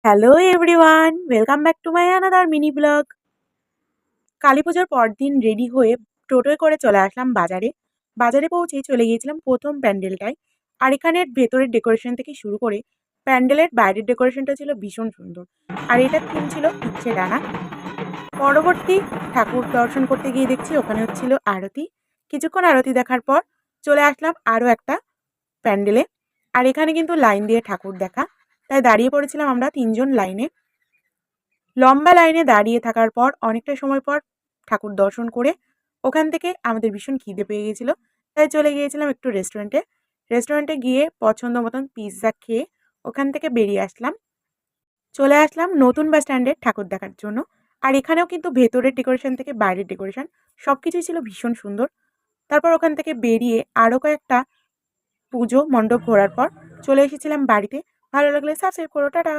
Hello everyone, welcome back to my another mini blog. Kali পুজোর পরদিন ready হয়ে টোটোয় করে চলে আসলাম বাজারে। বাজারে পৌঁছেই চলে গিয়েছিলাম প্রথম প্যান্ডেলটায়। আর এখানের ভেতরের ডেকোরেশন থেকে শুরু করে প্যান্ডেলের বাইরের ডেকোরেশনটা ছিল ভীষণ সুন্দর। আর এটার থিম ছিল ইচ্ছে ডানা। পরবর্তী ঠাকুর দর্শন করতে গিয়ে দেখছি ওখানে হচ্ছিল আরতি। কিছুক্ষণ আরতি দেখার পর চলে আসলাম আরও একটা প্যান্ডেলে। আর এখানে কিন্তু লাইন দিয়ে ঠাকুর দেখা, তাই দাঁড়িয়ে পড়েছিলাম আমরা ৩ জন লাইনে। লম্বা লাইনে দাঁড়িয়ে থাকার পর অনেকটা সময় পর ঠাকুর দর্শন করে ওখান থেকে আমাদের ভীষণ খিদে পেয়ে গিয়েছিল, তাই চলে গিয়েছিলাম একটু রেস্টুরেন্টে। রেস্টুরেন্টে গিয়ে পছন্দ মতন পিৎজা খেয়ে ওখান থেকে বেরিয়ে আসলাম। চলে আসলাম নতুন বাস স্ট্যান্ডে ঠাকুর দেখার জন্য। আর এখানেও কিন্তু ভেতরের ডেকোরেশন থেকে বাইরের ডেকোরেশন সব কিছুই ছিল ভীষণ সুন্দর। তারপর ওখান থেকে বেরিয়ে আরও কয়েকটা পুজো মণ্ডপ ঘোরার পর চলে এসেছিলাম বাড়িতে। ভালো লাগলে সাবস্ক্রাইব করো, টাটা।